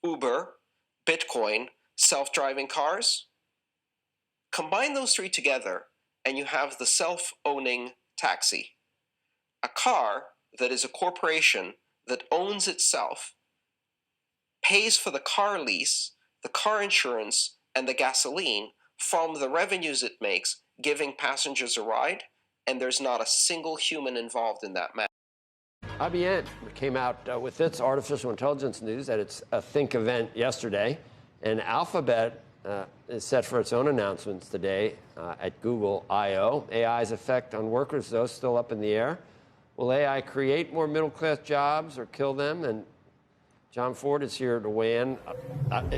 Uber, Bitcoin, self-driving cars. Combine those three together, and you have the self-owning taxi. A car that is a corporation that owns itself, pays for the car lease, the car insurance, and the gasoline from the revenues it makes, giving passengers a ride, and there's not a single human involved in that matter. IBM came out with its artificial intelligence news at its Think event yesterday, and Alphabet is set for its own announcements today at Google I/O. AI's effect on workers, though, still up in the air. Will AI create more middle-class jobs or kill them? And John Ford is here to weigh in.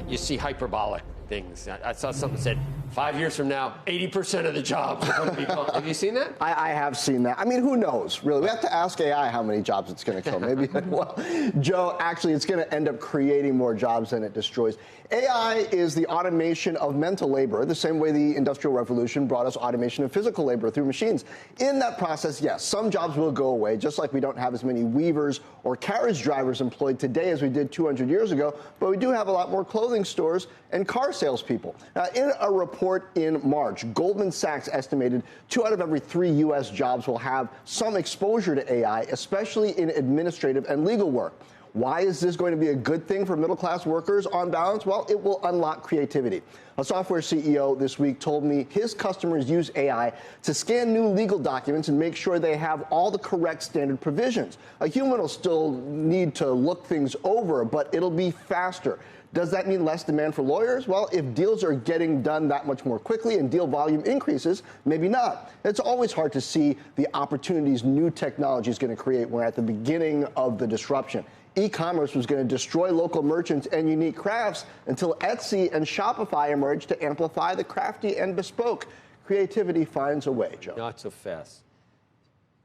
You see hyperbolic things. I saw something that said 5 years from now, 80% of the jobs are going to be gone. Have you seen that? I have seen that. I mean, who knows, really? We have to ask AI how many jobs it's going to kill. Maybe, well, Joe, actually, it's going to end up creating more jobs than it destroys. AI is the automation of mental labor, the same way the Industrial Revolution brought us automation of physical labor through machines. In that process, yes, some jobs will go away, just like we don't have as many weavers or carriage drivers employed today as we did 200 years ago, but we do have a lot more clothing stores and car salespeople. In a report in March, Goldman Sachs estimated 2 out of every 3 U.S. jobs will have some exposure to AI, especially in administrative and legal work. Why is this going to be a good thing for middle-class workers on balance? Well, it will unlock creativity. A software CEO this week told me his customers use AI to scan new legal documents and make sure they have all the correct standard provisions. A human will still need to look things over, but it'll be faster. Does that mean less demand for lawyers? Well, if deals are getting done that much more quickly and deal volume increases, maybe not. It's always hard to see the opportunities new technology is going to create. We're at the beginning of the disruption. E-commerce was going to destroy local merchants and unique crafts until Etsy and Shopify emerged to amplify the crafty and bespoke. Creativity finds a way, Joe. Not so fast.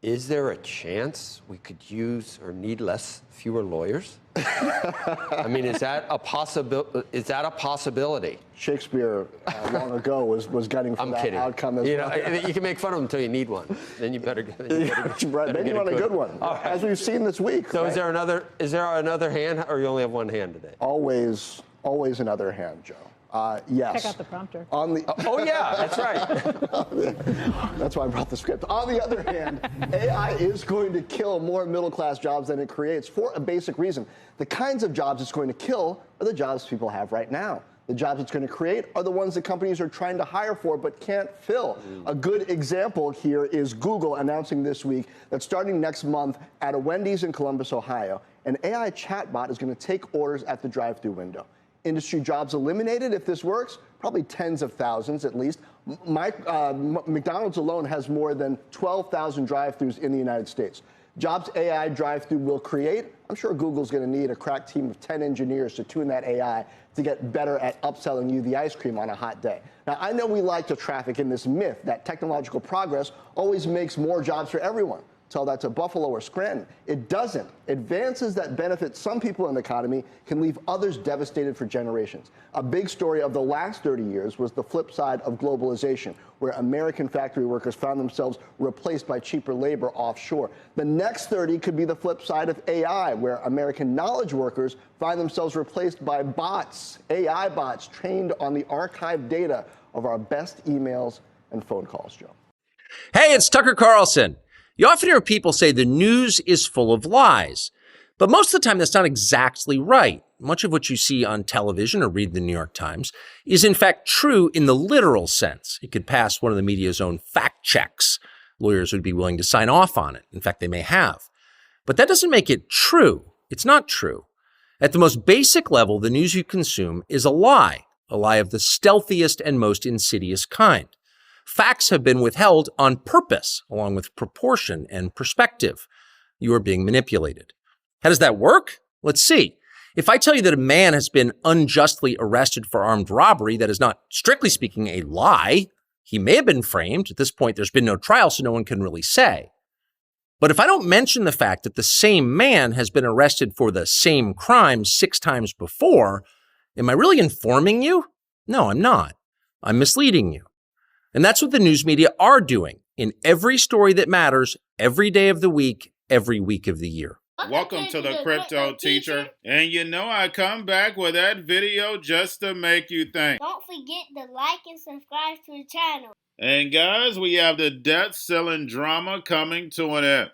Is there a chance we could use or need fewer lawyers? I mean, is that a possibility? Shakespeare long ago was gunning for that outcome as well. You can make fun of them until you need one. Then you better get then you want a good one, as we've seen this week. So right? Is there another hand, or you only have one hand today? Always another hand, Joe. Yes. Check out the prompter. Oh, yeah, that's right. That's why I brought the script. On the other hand, AI is going to kill more middle-class jobs than it creates for a basic reason. The kinds of jobs it's going to kill are the jobs people have right now. The jobs it's going to create are the ones that companies are trying to hire for but can't fill. A good example here is Google announcing this week that starting next month at a Wendy's in Columbus, Ohio, an AI chatbot is going to take orders at the drive-thru window. Industry jobs eliminated if this works, probably tens of thousands at least. McDonald's alone has more than 12,000 drive-thrus in the United States. Jobs AI drive-thru will create, I'm sure Google's going to need a crack team of 10 engineers to tune that AI to get better at upselling you the ice cream on a hot day. Now, I know we like to traffic in this myth that technological progress always makes more jobs for everyone. Tell that to Buffalo or Scranton. It doesn't. Advances that benefit some people in the economy can leave others devastated for generations. A big story of the last 30 years was the flip side of globalization, where American factory workers found themselves replaced by cheaper labor offshore. The next 30 could be the flip side of AI, where American knowledge workers find themselves replaced by bots, AI bots trained on the archived data of our best emails and phone calls, Joe. Hey, it's Tucker Carlson. You often hear people say the news is full of lies, but most of the time that's not exactly right. Much of what you see on television or read the New York Times is in fact true in the literal sense. It could pass one of the media's own fact checks. Lawyers would be willing to sign off on it. In fact, they may have. But that doesn't make it true. It's not true. At the most basic level, the news you consume is a lie of the stealthiest and most insidious kind. Facts have been withheld on purpose, along with proportion and perspective. You are being manipulated. How does that work? Let's see. If I tell you that a man has been unjustly arrested for armed robbery, that is not, strictly speaking, a lie. He may have been framed. At this point, there's been no trial, so no one can really say. But if I don't mention the fact that the same man has been arrested for the same crime 6 times before, am I really informing you? No, I'm not. I'm misleading you. And that's what the news media are doing in every story that matters, every day of the week, every week of the year. Welcome to the Crypto Teacher. And you know I come back with that video just to make you think. Don't forget to like and subscribe to the channel. And guys, we have the debt ceiling drama coming to an end.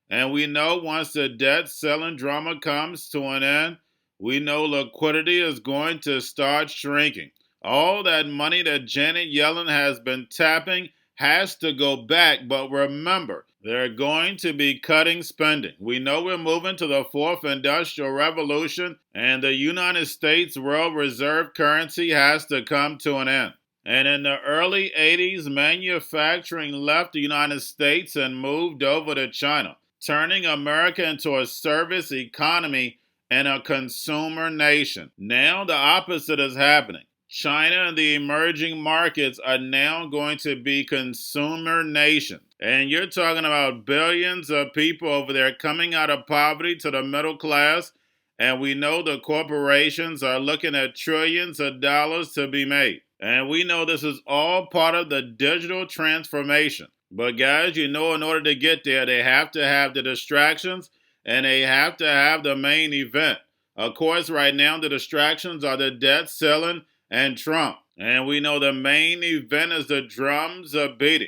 And we know once the debt ceiling drama comes to an end, we know liquidity is going to start shrinking. All that money that Janet Yellen has been tapping has to go back, but remember, they're going to be cutting spending. We know we're moving to the fourth industrial revolution, and the United States world reserve currency has to come to an end. And in the early 80s, manufacturing left the United States and moved over to China, turning America into a service economy and a consumer nation. Now the opposite is happening. China and the emerging markets are now going to be consumer nations. And you're talking about billions of people over there coming out of poverty to the middle class. And we know the corporations are looking at trillions of dollars to be made. And we know this is all part of the digital transformation. But guys, you know, in order to get there, they have to have the distractions and they have to have the main event. Of course, right now, the distractions are the debt ceiling and Trump. And we know the main event is the drums are beating.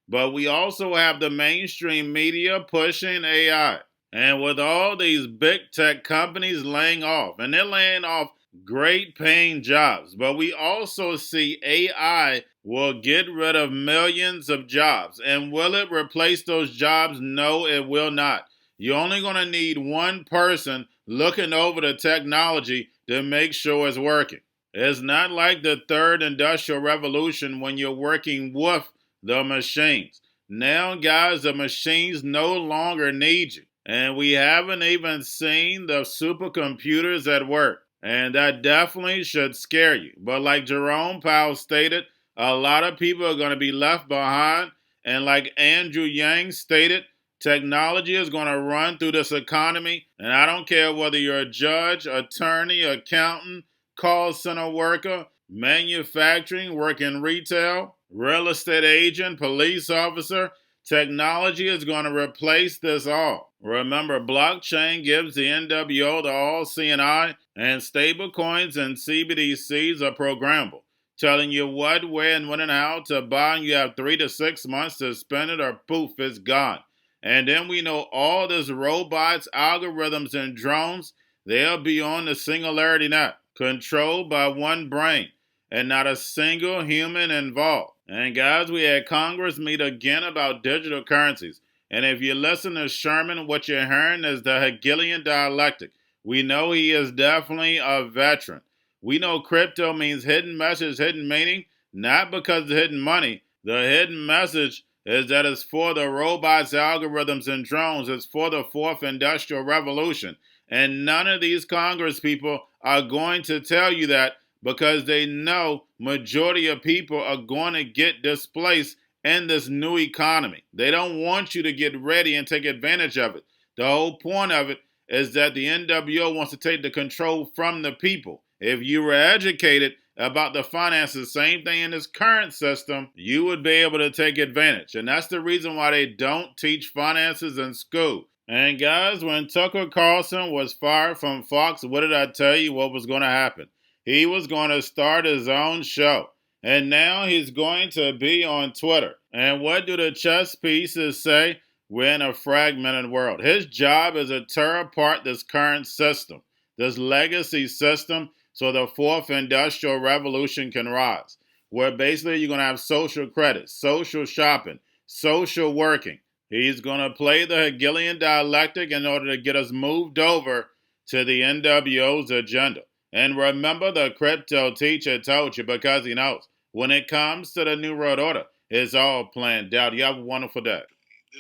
But we also have the mainstream media pushing AI. And with all these big tech companies laying off, and they're laying off great paying jobs, but we also see AI will get rid of millions of jobs. And will it replace those jobs? No, it will not. You're only going to need one person looking over the technology to make sure it's working. It's not like the third industrial revolution when you're working with the machines. Now, guys, the machines no longer need you. And we haven't even seen the supercomputers at work. And that definitely should scare you. But like Jerome Powell stated, a lot of people are going to be left behind. And like Andrew Yang stated, technology is going to run through this economy. And I don't care whether you're a judge, attorney, accountant, call center worker, manufacturing, working retail, real estate agent, police officer. Technology is going to replace this all. Remember, blockchain gives the NWO the all-seeing eye, and stablecoins and CBDCs are programmable, telling you what, where, and when and how to buy, and you have 3 to 6 months to spend it or poof, it's gone. And then we know all these robots, algorithms, and drones, they'll be on the singularity net, controlled by one brain, and not a single human involved. And guys, we had Congress meet again about digital currencies. And if you listen to Sherman, what you're hearing is the Hegelian dialectic. We know he is definitely a veteran. We know crypto means hidden message, hidden meaning, not because of hidden money. The hidden message is that it's for the robots, algorithms, and drones. It's for the fourth industrial revolution. And none of these Congress people are going to tell you that because they know majority of people are going to get displaced in this new economy. They don't want you to get ready and take advantage of it. The whole point of it is that the NWO wants to take the control from the people. If you were educated about the finances, same thing in this current system, you would be able to take advantage. And that's the reason why they don't teach finances in school. And guys, when Tucker Carlson was fired from Fox, what did I tell you what was going to happen? He was going to start his own show. And now he's going to be on Twitter. And what do the chess pieces say? We're in a fragmented world. His job is to tear apart this current system, this legacy system, so the fourth industrial revolution can rise. Where basically you're going to have social credit, social shopping, social working. He's going to play the Hegelian dialectic in order to get us moved over to the NWO's agenda. And remember, the crypto teacher told you because he knows. When it comes to the New World Order, it's all planned out. You have a wonderful day.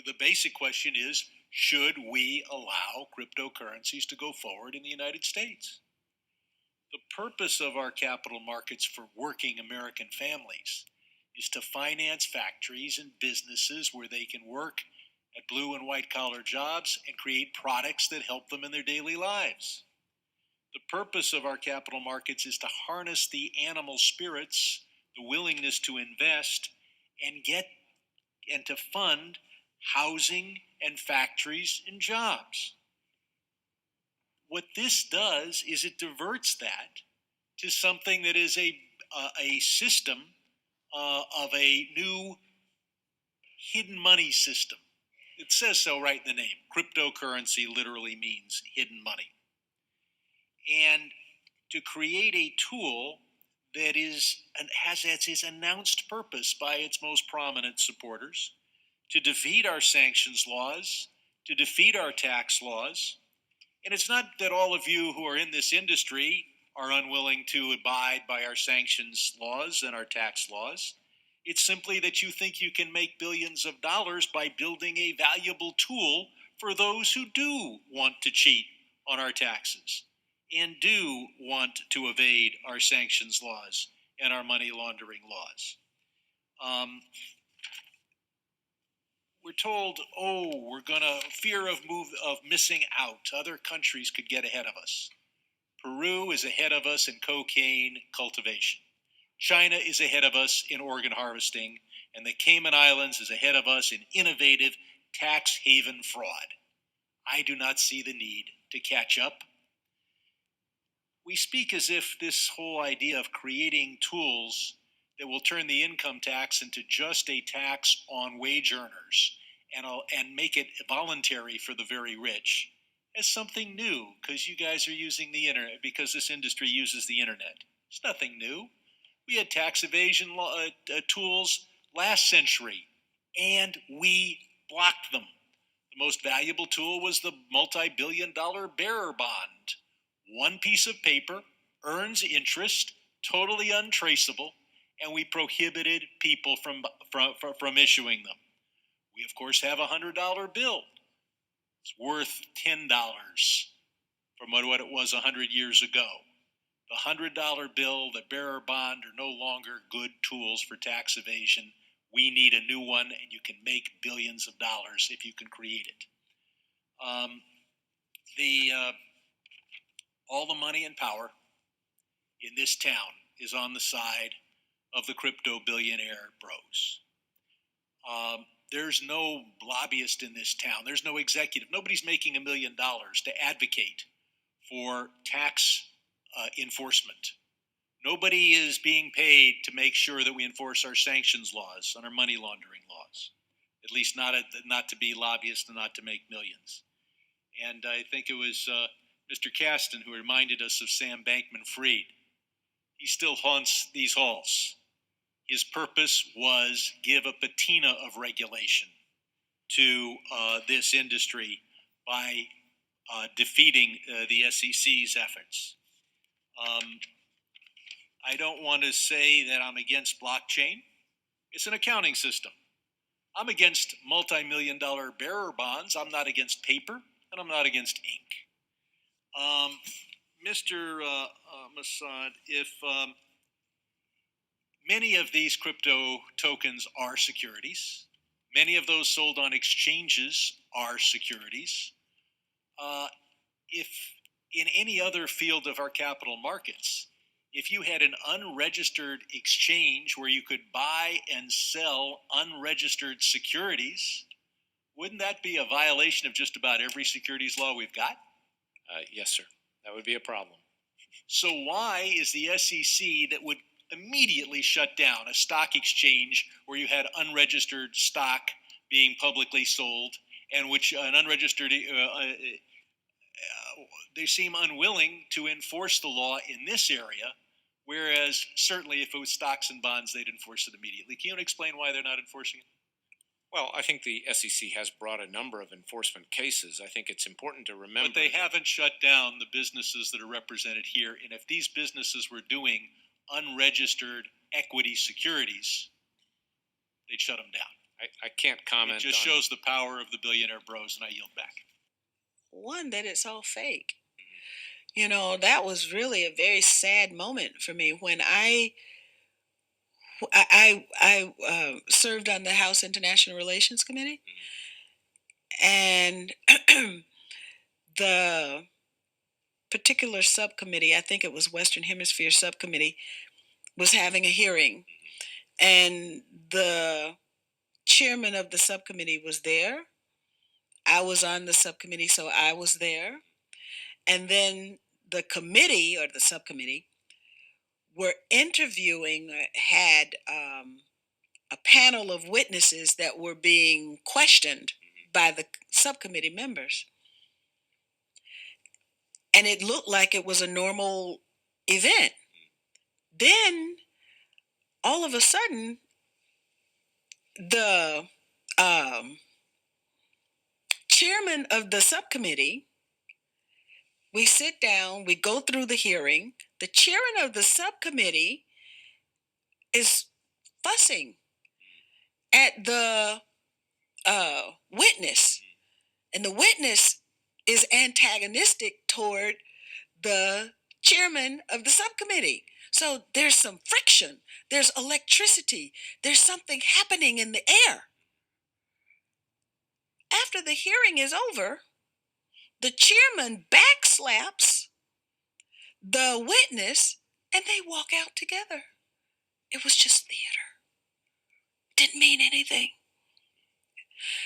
The basic question is, should we allow cryptocurrencies to go forward in the United States? The purpose of our capital markets for working American families is to finance factories and businesses where they can work at blue and white collar jobs and create products that help them in their daily lives. The purpose of our capital markets is to harness the animal spirits, the willingness to invest, and to fund housing and factories and jobs. What this does is it diverts that to something that is a system of a new hidden money system. It says so right in the name. Cryptocurrency literally means hidden money. And to create a tool that has its announced purpose by its most prominent supporters to defeat our sanctions laws, to defeat our tax laws. And it's not that all of you who are in this industry are unwilling to abide by our sanctions laws and our tax laws. It's simply that you think you can make billions of dollars by building a valuable tool for those who do want to cheat on our taxes and do want to evade our sanctions laws and our money laundering laws. We're told, we're gonna fear of missing out. Other countries could get ahead of us. Peru is ahead of us in cocaine cultivation. China is ahead of us in organ harvesting, and the Cayman Islands is ahead of us in innovative tax haven fraud. I do not see the need to catch up. We speak as if this whole idea of creating tools that will turn the income tax into just a tax on wage earners and make it voluntary for the very rich is something new, because you guys are using the internet, because this industry uses the internet. It's nothing new. We had tax evasion tools last century, and we blocked them. The most valuable tool was the multi-billion-dollar bearer bond. One piece of paper earns interest, totally untraceable, and we prohibited people from issuing them. We, of course, have a $100 bill. It's worth $10 from what it was 100 years ago. The $100 bill, the bearer bond are no longer good tools for tax evasion. We need a new one, and you can make billions of dollars if you can create it. All the money and power in this town is on the side of the crypto billionaire bros. There's no lobbyist in this town. There's no executive. Nobody's making $1 million to advocate for tax enforcement. Nobody is being paid to make sure that we enforce our sanctions laws and our money laundering laws. At least not to be lobbyists and not to make millions. And I think it was Mr. Kasten who reminded us of Sam Bankman-Fried. He still haunts these halls. His purpose was give a patina of regulation to this industry by defeating the SEC's efforts. I don't want to say that I'm against blockchain. It's an accounting system. I'm against multi-million-dollar bearer bonds. I'm not against paper, and I'm not against ink. Mr. Massad, if many of these crypto tokens are securities, many of those sold on exchanges are securities. If in any other field of our capital markets, if you had an unregistered exchange where you could buy and sell unregistered securities, wouldn't that be a violation of just about every securities law we've got? Yes, sir. That would be a problem. So why is the SEC that would immediately shut down a stock exchange where you had unregistered stock being publicly sold, and which an unregistered they seem unwilling to enforce the law in this area, whereas certainly if it was stocks and bonds, they'd enforce it immediately. Can you explain why they're not enforcing it? Well, I think the SEC has brought a number of enforcement cases. I think it's important to remember. But they haven't shut down the businesses that are represented here. And if these businesses were doing unregistered equity securities, they'd shut them down. I can't comment. It just shows the power of the billionaire bros, and I yield back. One, that it's all fake. You know, that was really a very sad moment for me when I served on the House International Relations Committee, and the particular subcommittee, I think it was Western Hemisphere Subcommittee, was having a hearing, and the chairman of the subcommittee was there. I was on the subcommittee, so I was there. And then the committee or the subcommittee were interviewing, had a panel of witnesses that were being questioned by the subcommittee members. And it looked like it was a normal event. Then, all of a sudden, the chairman of the subcommittee, we sit down, we go through the hearing. The chairman of the subcommittee is fussing at the witness, and the witness is antagonistic toward the chairman of the subcommittee. So there's some friction, there's electricity, there's something happening in the air. After the hearing is over, the chairman backslaps the witness and they walk out together. It was just theater. Didn't mean anything.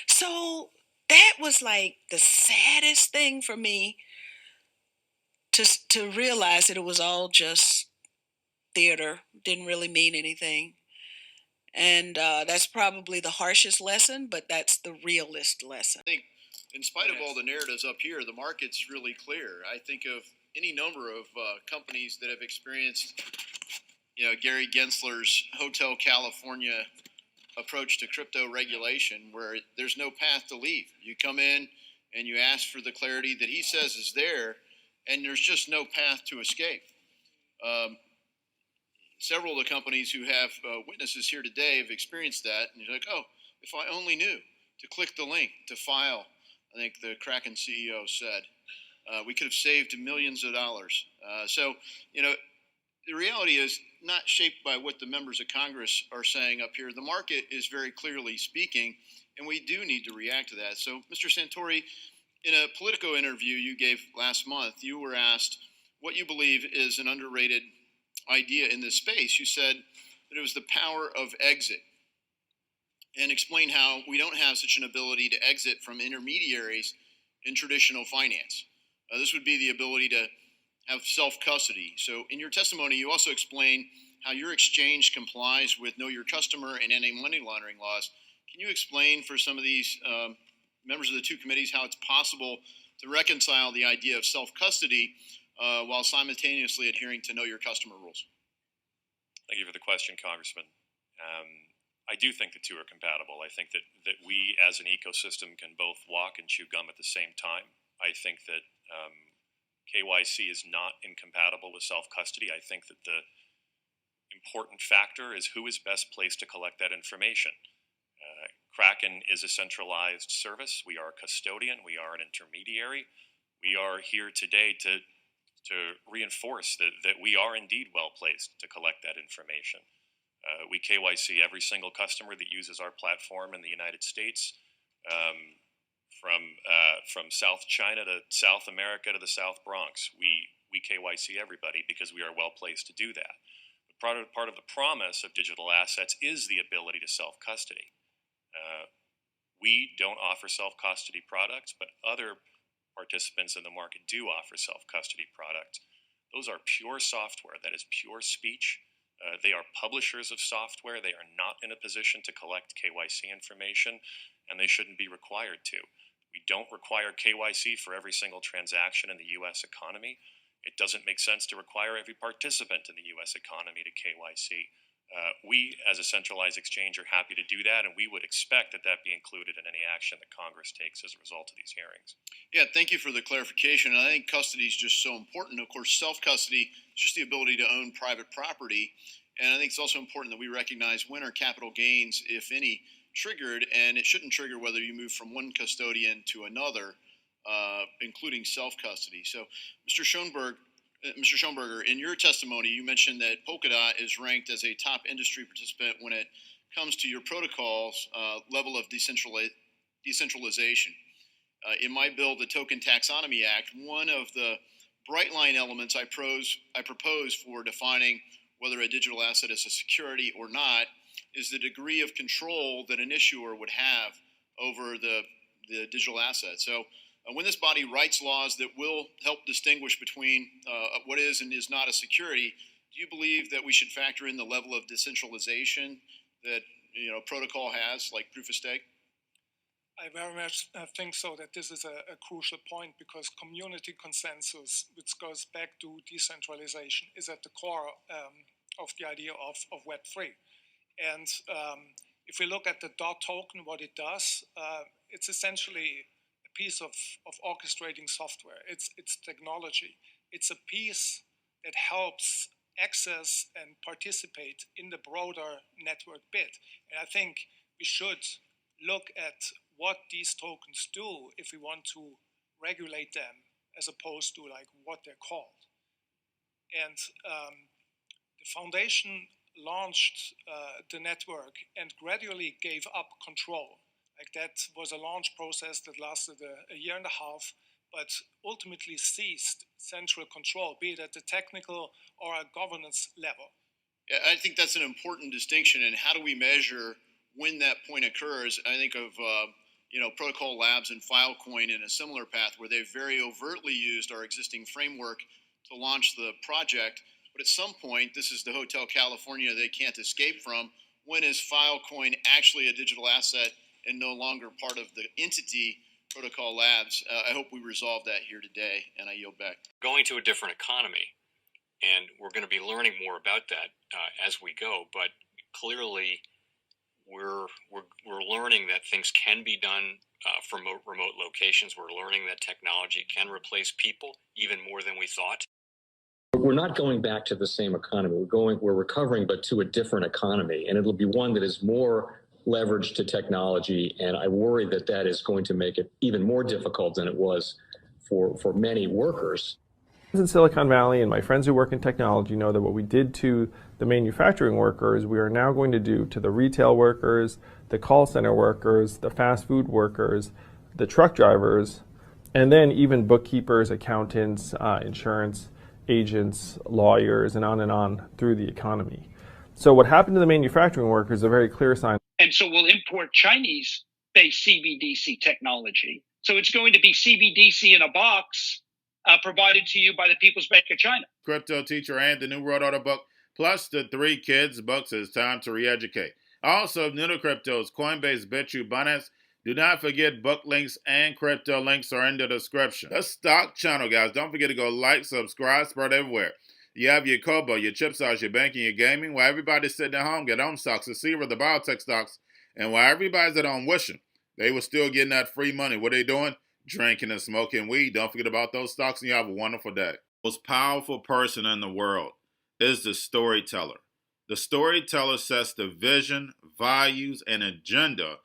So that was like the saddest thing for me to realize that it was all just theater. Didn't really mean anything. And that's probably the harshest lesson, but that's the realest lesson. I think in spite of all the narratives up here, the market's really clear. I think of any number of companies that have experienced, Gary Gensler's Hotel California approach to crypto regulation, where there's no path to leave. You come in and you ask for the clarity that he says is there, and there's just no path to escape. Several of the companies who have witnesses here today have experienced that, and you're like, oh, if I only knew to click the link to file. I think the Kraken CEO said we could have saved millions of dollars. So, the reality is not shaped by what the members of Congress are saying up here. The market is very clearly speaking, and we do need to react to that. So, Mr. Santori, in a Politico interview you gave last month, you were asked what you believe is an underrated idea in this space. You said that it was the power of exit, and explain how we don't have such an ability to exit from intermediaries in traditional finance. This would be the ability to have self-custody. So in your testimony, you also explain how your exchange complies with Know Your Customer and anti-money laundering laws. Can you explain for some of these members of the two committees how it's possible to reconcile the idea of self-custody while simultaneously adhering to Know Your Customer rules? Thank you for the question, Congressman. I do think the two are compatible. I think that we as an ecosystem can both walk and chew gum at the same time. I think that KYC is not incompatible with self-custody. I think that the important factor is who is best placed to collect that information. Kraken is a centralized service. We are a custodian. We are an intermediary. We are here today to reinforce that we are indeed well placed to collect that information. We KYC every single customer that uses our platform in the United States, from South China to South America to the South Bronx. We KYC everybody because we are well placed to do that. But part of the promise of digital assets is the ability to self-custody. We don't offer self-custody products, but other participants in the market do offer self-custody products. Those are pure software. That is pure speech. They are publishers of software. They are not in a position to collect KYC information, and they shouldn't be required to. We don't require KYC for every single transaction in the U.S. economy. It doesn't make sense to require every participant in the U.S. economy to KYC. We, as a centralized exchange, are happy to do that, and we would expect that be included in any action that Congress takes as a result of these hearings. Yeah, thank you for the clarification. I think custody is just so important. Of course, self-custody is just the ability to own private property, and I think it's also important that we recognize when are capital gains, if any, triggered, and it shouldn't trigger whether you move from one custodian to another, including self-custody. So, Mr. Schoenberger, in your testimony, you mentioned that Polkadot is ranked as a top industry participant when it comes to your protocol's level of decentralization. In my bill, the Token Taxonomy Act, one of the bright line elements I propose for defining whether a digital asset is a security or not is the degree of control that an issuer would have over the digital asset. So When this body writes laws that will help distinguish between what is and is not a security, do you believe that we should factor in the level of decentralization that protocol has, like proof of stake? I very much think so, that this is a crucial point, because community consensus, which goes back to decentralization, is at the core of the idea of Web3. And if we look at the DOT token, what it does, it's essentially a piece of orchestrating software. It's technology. It's a piece that helps access and participate in the broader network bit. And I think we should look at what these tokens do if we want to regulate them, as opposed to like what they're called. And the foundation launched the network and gradually gave up control. Like, that was a launch process that lasted a year and a half, but ultimately seized central control, be it at the technical or a governance level. Yeah, I think that's an important distinction. And how do we measure when that point occurs? I think of Protocol Labs and Filecoin in a similar path, where they very overtly used our existing framework to launch the project. But at some point, this is the Hotel California they can't escape from. When is Filecoin actually a digital asset and no longer part of the entity Protocol Labs? I hope we resolve that here today, and I yield back. Going to a different economy, and we're going to be learning more about that as we go. But clearly, we're learning that things can be done from remote locations. We're learning that technology can replace people even more than we thought. We're not going back to the same economy. We're recovering, but to a different economy, and it'll be one that is more leveraged to technology. And I worry that that is going to make it even more difficult than it was for many workers. In Silicon Valley, and my friends who work in technology know that what we did to the manufacturing workers, we are now going to do to the retail workers, the call center workers, the fast food workers, the truck drivers, and then even bookkeepers, accountants, insurance agents, lawyers, and on through the economy. So what happened to the manufacturing workers is a very clear sign. And so we'll import Chinese-based CBDC technology. So it's going to be CBDC in a box provided to you by the People's Bank of China. Cryptoteacher and the New World Order book, plus the 3 kids books. It's time to re-educate. Also, new to cryptos, Coinbase, Bitrue, Binance. Do not forget book links and crypto links are in the description. The stock channel, guys. Don't forget to go like, subscribe, spread everywhere. You have your Kobo, your chip stocks, your banking, your gaming. While everybody's sitting at home, get home stocks, the Seaver, the biotech stocks. And while everybody's at home wishing they were still getting that free money, what are they doing? Drinking and smoking weed. Don't forget about those stocks, and you have a wonderful day. The most powerful person in the world is the storyteller. The storyteller sets the vision, values, and agenda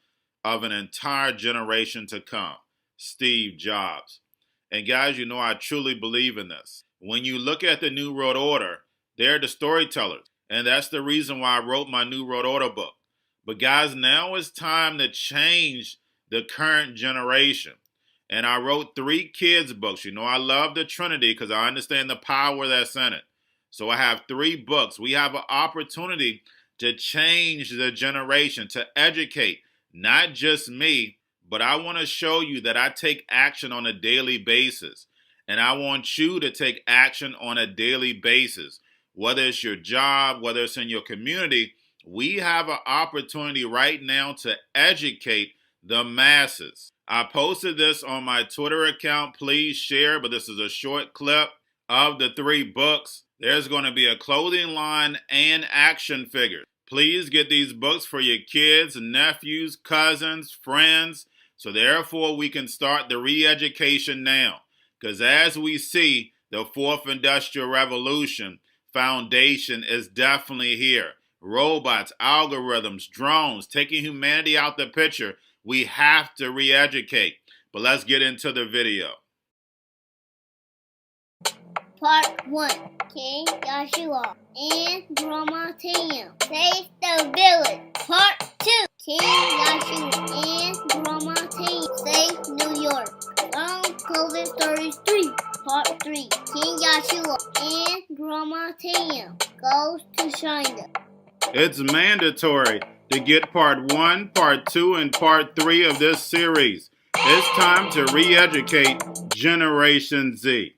of an entire generation to come. Steve Jobs. And guys, you know I truly believe in this. When you look at the New World Order, they're the storytellers. And that's the reason why I wrote my New World Order book. But guys, now it's time to change the current generation. And I wrote 3 kids books. You know I love the Trinity because I understand the power that's in it. So I have 3 books. We have an opportunity to change the generation, to educate. Not just me, but I want to show you that I take action on a daily basis. And I want you to take action on a daily basis. Whether it's your job, whether it's in your community, we have an opportunity right now to educate the masses. I posted this on my Twitter account. Please share, but this is a short clip of the 3 books. There's going to be a clothing line and action figures. Please get these books for your kids, nephews, cousins, friends, so therefore we can start the re-education now. Because as we see, the 4th Industrial Revolution foundation is definitely here. Robots, algorithms, drones, taking humanity out the picture. We have to re-educate. But let's get into the video. Part 1. King Joshua and Dramateum save the village. Part 2. King Joshua and Dramateum save New York. From COVID Stories 3. Part 3. King Joshua and Dramateum goes to China. It's mandatory to get part 1, part 2, and part 3 of this series. It's time to re-educate Generation Z.